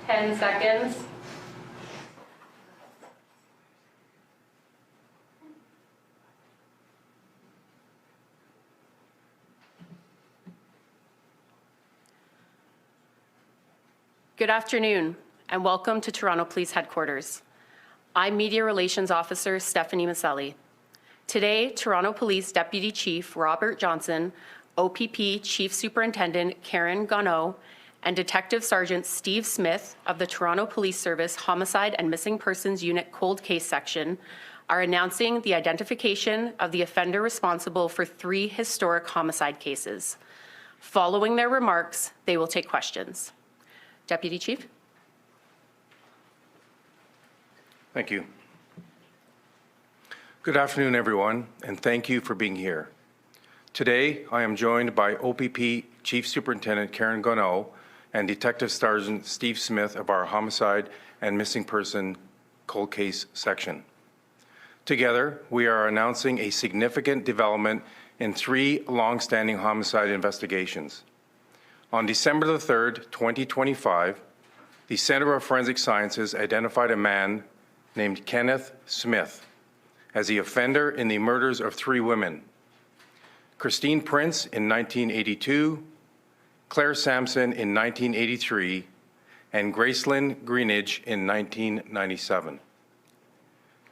10 seconds. Good afternoon, and welcome to Toronto Police Headquarters. I'm Media Relations Officer Stephanie Maselli. Today, Toronto Police Deputy Chief Robert Johnson, OPP Chief Superintendent Karen Gonneau, and Detective Sergeant Steve Smith of the Toronto Police Service Homicide and Missing Persons Unit Cold Case Section are announcing the identification of the offender responsible for 3 historic homicide cases. Following their remarks, they will take questions. Deputy Chief. Thank you. Good afternoon, everyone, and thank you for being here. Today, I am joined by OPP Chief Superintendent Karen Gonneau and Detective Sergeant Steve Smith of our Homicide and Missing Person Cold Case Section. Together, we are announcing a significant development in 3 long-standing homicide investigations. On December the 3rd, 2025, the Centre of Forensic Sciences identified a man named Kenneth Smith as the offender in the murders of 3 women: Christine Prince in 1982, Claire Sampson in 1983, and Gracelyn Greenidge in 1997.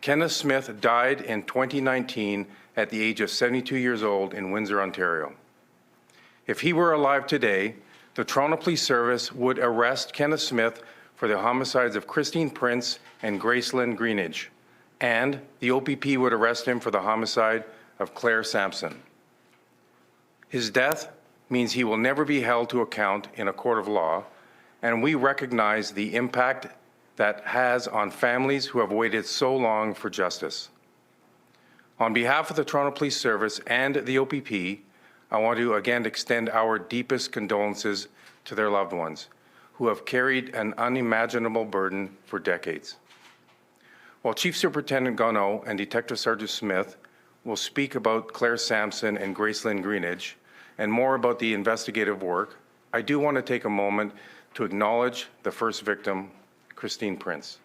Kenneth Smith died in 2019 at the age of 72 years old in Windsor, Ontario. If he were alive today, the Toronto Police Service would arrest Kenneth Smith for the homicides of Christine Prince and Gracelyn Greenidge, and the OPP would arrest him for the homicide of Claire Sampson. His death means he will never be held to account in a court of law, and we recognize the impact that has on families who have waited so long for justice. On behalf of the Toronto Police Service and the OPP, I want to again extend our deepest condolences to their loved ones who have carried an unimaginable burden for decades. While Chief Superintendent Gonneau and Detective Sergeant Smith will speak about Claire Sampson and Gracelyn Greenidge and more about the investigative work, I do want to take a moment to acknowledge the first victim, Christine Prince.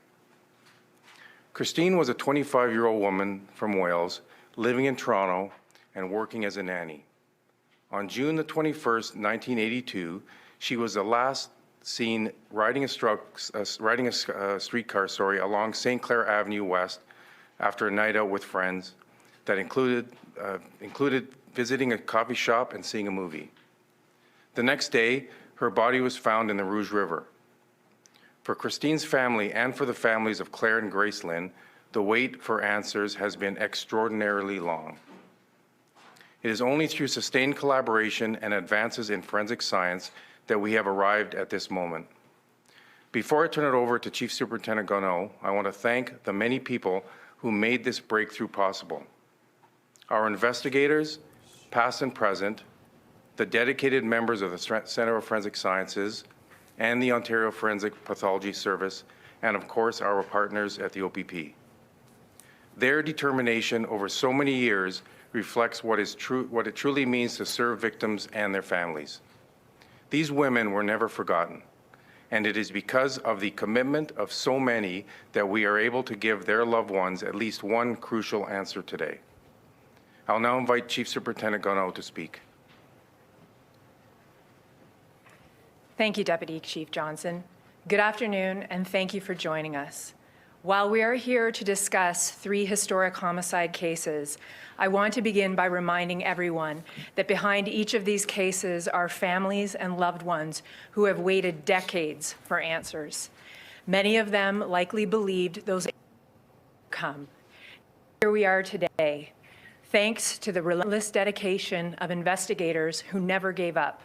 Christine was a 25-year-old woman from Wales living in Toronto and working as a nanny. On June the 21st, 1982, she was the last seen riding a streetcar along St. Clair Avenue West after a night out with friends that included visiting a coffee shop and seeing a movie. The next day, her body was found in the Rouge River. For Christine's family and for the families of Claire and Gracelyn, the wait for answers has been extraordinarily long. It is only through sustained collaboration and advances in forensic science that we have arrived at this moment. Before I turn it over to Chief Superintendent Gonneau, I want to thank the many people who made this breakthrough possible. Our investigators, past and present, the dedicated members of the Centre of Forensic Sciences and the Ontario Forensic Pathology Service, and of course our partners at the OPP. Their determination over so many years reflects what it truly means to serve victims and their families. These women were never forgotten, and it is because of the commitment of so many that we are able to give their loved ones at least one crucial answer today. I'll now invite Chief Superintendent Gonneau to speak. Thank you, Deputy Chief Johnson. Good afternoon, and thank you for joining us. While we are here to discuss 3 historic homicide cases, I want to begin by reminding everyone that behind each of these cases are families and loved ones who have waited decades for answers. Many of them likely believed those would come. Here we are today, thanks to the relentless dedication of investigators who never gave up.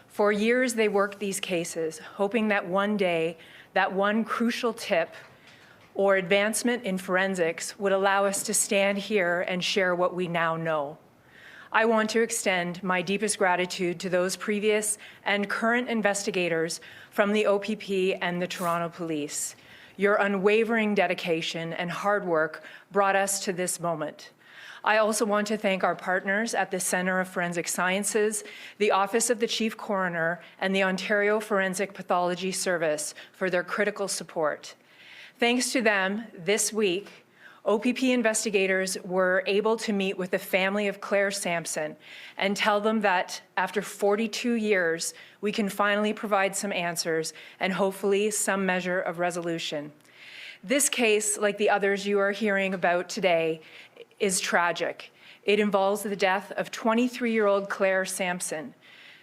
For years, they worked these cases, hoping that one day, that one crucial tip or advancement in forensics would allow us to stand here and share what we now know. I want to extend my deepest gratitude to those previous and current investigators from the OPP and the Toronto Police. Your unwavering dedication and hard work brought us to this moment. I also want to thank our partners at the Centre of Forensic Sciences, the Office of the Chief Coroner, and the Ontario Forensic Pathology Service for their critical support. Thanks to them, this week, OPP investigators were able to meet with the family of Claire Sampson and tell them that after 42 years, we can finally provide some answers and hopefully some measure of resolution. This case, like the others you are hearing about today, is tragic. It involves the death of 23-year-old Claire Sampson.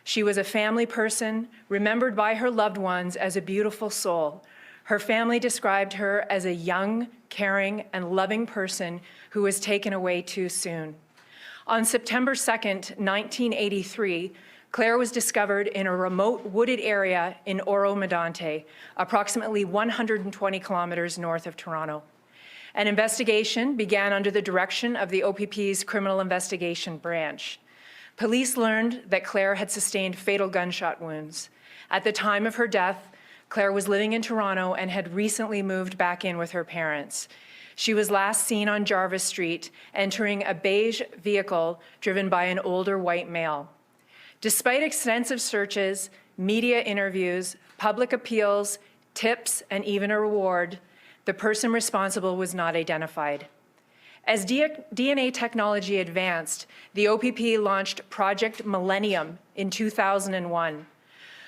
She was a family person, remembered by her loved ones as a beautiful soul. Her family described her as a young, caring, and loving person who was taken away too soon. On September 2nd, 1983, Claire was discovered in a remote wooded area in Oro-Medonte, approximately 120 kilometers north of Toronto. An investigation began under the direction of the OPP's Criminal Investigation Branch. Police learned that Claire had sustained fatal gunshot wounds. At the time of her death, Claire was living in Toronto and had recently moved back in with her parents. She was last seen on Jarvis Street, entering a beige vehicle driven by an older white male. Despite extensive searches, media interviews, public appeals, tips, and even a reward, the person responsible was not identified. As DNA technology advanced, the OPP launched Project Millennium in 2001.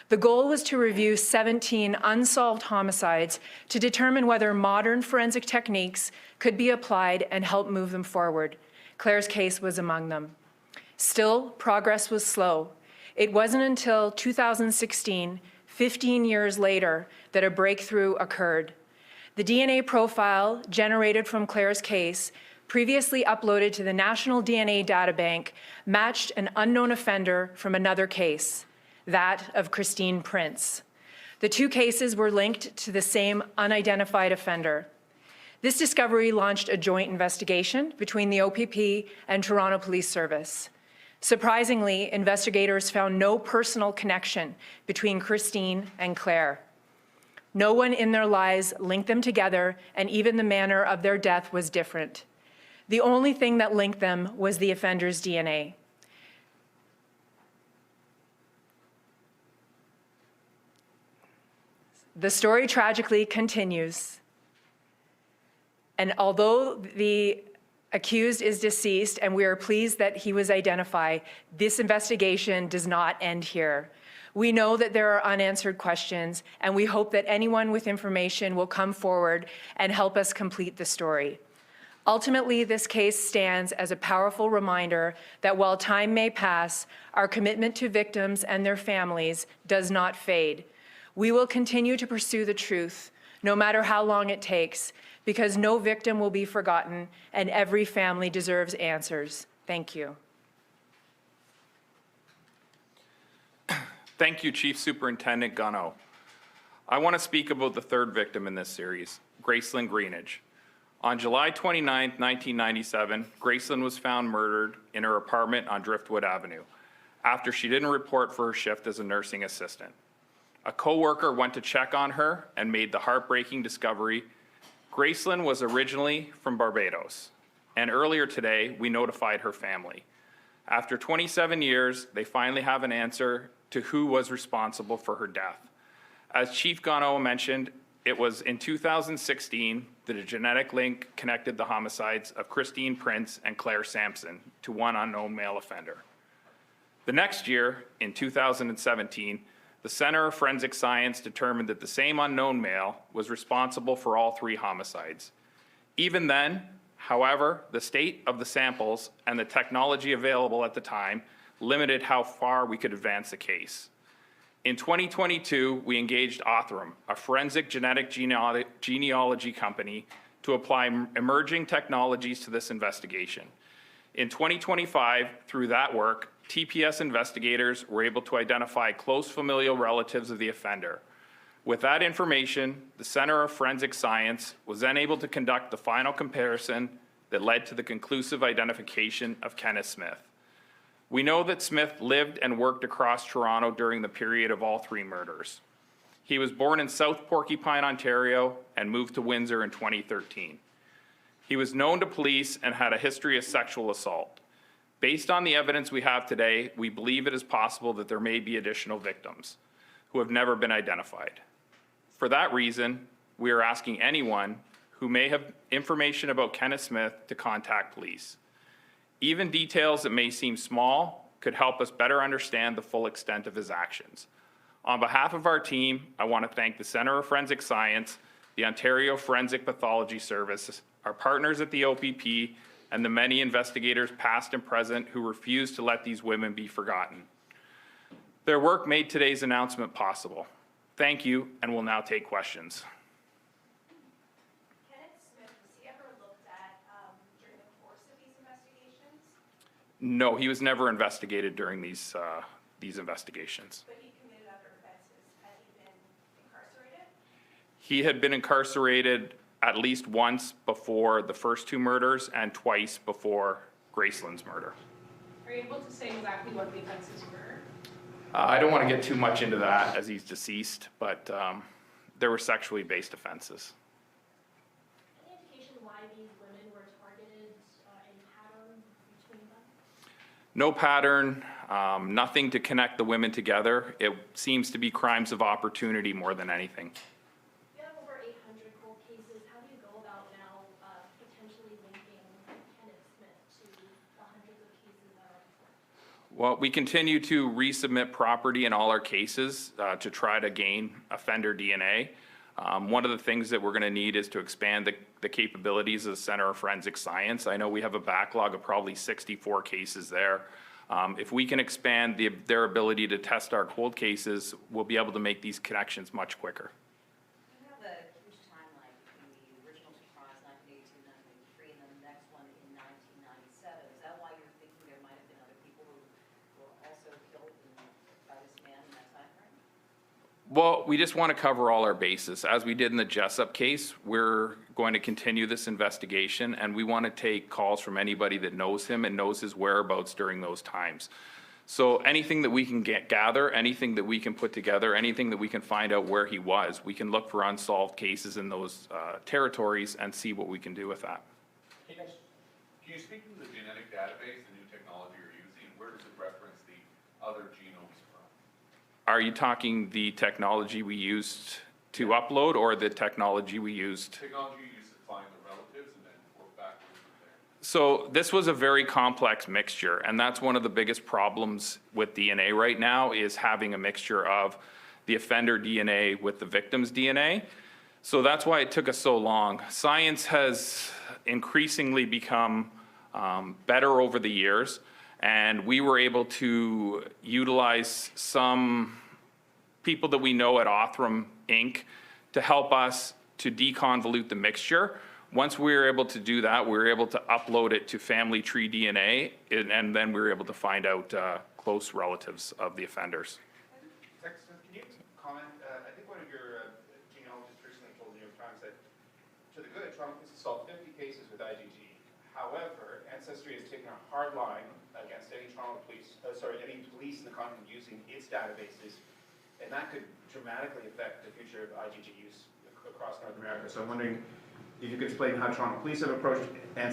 The goal was to review 17 unsolved homicides to determine whether modern forensic techniques could be applied and help move them forward. Claire's case was among them. Still, progress was slow. It wasn't until 2016, 15 years later, that a breakthrough occurred. The DNA profile generated from Claire's case, previously uploaded to the National DNA Databank, matched an unknown offender from another case, that of Christine Prince. The two cases were linked to the same unidentified offender. This discovery launched a joint investigation between the OPP and Toronto Police Service. Surprisingly, investigators found no personal connection between Christine and Claire. No one in their lives linked them together, and even the manner of their death was different. The only thing that linked them was the offender's DNA. The story tragically continues. And although the accused is deceased and we are pleased that he was identified, this investigation does not end here. We know that there are unanswered questions, and we hope that anyone with information will come forward and help us complete the story. Ultimately, this case stands as a powerful reminder that while time may pass, our commitment to victims and their families does not fade. We will continue to pursue the truth, no matter how long it takes, because no victim will be forgotten and every family deserves answers. Thank you. Thank you, Chief Superintendent Gunno. I want to speak about the third victim in this series, Gracelyn Greenidge. On July 29, 1997, Gracelyn was found murdered in her apartment on Driftwood Avenue after she didn't report for her shift as a nursing assistant. A co-worker went to check on her and made the heartbreaking discovery. Gracelyn was originally from Barbados, and earlier today, we notified her family. After 27 years, they finally have an answer to who was responsible for her death. As Chief Gunno mentioned, it was in 2016 that a genetic link connected the homicides of Christine Prince and Claire Sampson to one unknown male offender. The next year, in 2017, the Centre of Forensic Science determined that the same unknown male was responsible for all three homicides. Even then, however, the state of the samples and the technology available at the time limited how far we could advance the case. In 2022, we engaged Othram, a forensic genetic genealogy company, to apply emerging technologies to this investigation. In 2025, through that work, TPS investigators were able to identify close familial relatives of the offender. With that information, the Centre of Forensic Science was then able to conduct the final comparison that led to the conclusive identification of Kenneth Smith. We know that Smith lived and worked across Toronto during the period of all three murders. He was born in South Porcupine, Ontario, and moved to Windsor in 2013. He was known to police and had a history of sexual assault. Based on the evidence we have today, we believe it is possible that there may be additional victims who have never been identified. For that reason, we are asking anyone who may have information about Kenneth Smith to contact police. Even details that may seem small could help us better understand the full extent of his actions. On behalf of our team, I want to thank the Centre of Forensic Science, the Ontario Forensic Pathology Service, our partners at the OPP, and the many investigators past and present who refuse to let these women be forgotten. Their work made today's announcement possible. Thank you, and we'll now take questions. Kenneth Smith, was he ever looked at during the course of these investigations? No, he was never investigated during these investigations. But he committed other offenses. Had he been incarcerated? He had been incarcerated at least once before the first two murders and twice before Graceland's murder. Are you able to say exactly what the offenses were? I don't want to get too much into that as he's deceased, but there were sexually based offenses. Any indication why these women were targeted, any pattern between them? No pattern, nothing to connect the women together. It seems to be crimes of opportunity more than anything. You have over 800 cold cases. How do you go about now potentially linking Kenneth Smith to the hundreds of cases that are before? Well, we continue to resubmit property in all our cases to try to gain offender DNA. One of the things that we're going to need is to expand the capabilities of the Centre of Forensic Science. I know we have a backlog of probably 64 cases there. If we can expand their ability to test our cold cases, we'll be able to make these connections much quicker. You have a huge timeline between the original two crimes, 1982, 1983, and then the next one in 1997. Is that why you're thinking there might have been other people who were also killed by this man in that time frame? Well, we just want to cover all our bases. As we did in the Jessup case, we're going to continue this investigation, and we want to take calls from anybody that knows him and knows his whereabouts during those times. So anything that we can gather, anything that we can put together, anything that we can find out where he was, we can look for unsolved cases in those territories and see what we can do with that. Can you speak to the genetic database, the new technology you're using? Where does it reference the other genomes from? Are you talking the technology we used to upload or the technology we used? Technology you use to find the relatives and then work backwards from there. So this was a very complex mixture, and that's one of the biggest problems with DNA right now is having a mixture of the offender DNA with the victim's DNA. So that's why it took us so long. Science has increasingly become better over the years, and we were able to utilize some people that we know at Othram Inc. to help us to deconvolute the mixture. Once we were able to do that, we were able to upload it to family tree DNA, and then we were able to find out close relatives of the offenders. Can you comment, I think one of your genealogists recently told the New York Times that to the good, Toronto Police has solved 50 cases with IgG. However, Ancestry has taken a hard line against any any police in the continent using its databases, and that could dramatically affect the future of IgG use across North America. So I'm wondering if you could explain how Toronto Police have approached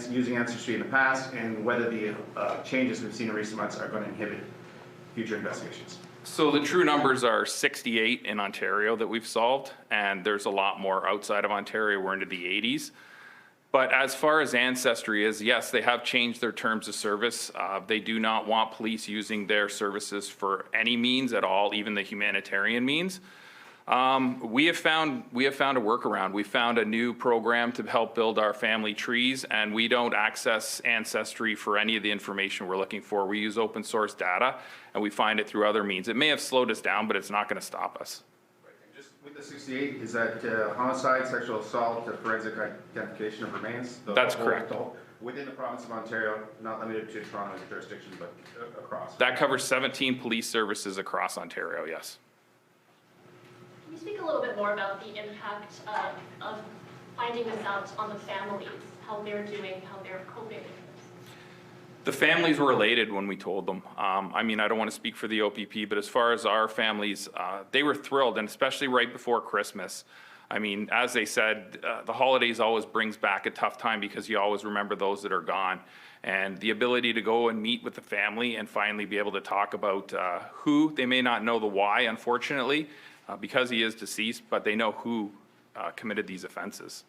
using Ancestry in the past, and whether the changes we've seen in recent months are going to inhibit future investigations. So the true numbers are 68 in Ontario that we've solved, and there's a lot more outside of Ontario. We're into the 80s. But as far as Ancestry is, yes, they have changed their terms of service. They do not want police using their services for any means at all, even the humanitarian means. We have found a workaround. We found a new program to help build our family trees, and we don't access Ancestry for any of the information we're looking for. We use open source data, and we find it through other means. It may have slowed us down, but it's not going to stop us. Right. And just with the 68, is that homicide, sexual assault, forensic identification of remains? That's correct. Within the province of Ontario, not limited to Toronto jurisdiction, but across? That covers 17 police services across Ontario, yes. Can you speak a little bit more about the impact of finding this out on the families, how they're doing, how they're coping with this? The families were elated when we told them. I mean, I don't want to speak for the OPP, but as far as our families, they were thrilled, and especially right before Christmas. I mean, as they said, the holidays always brings back a tough time because you always remember those that are gone. And the ability to go and meet with the family and finally be able to talk about who, they may not know the why, unfortunately, because he is deceased, but they know who committed these offenses.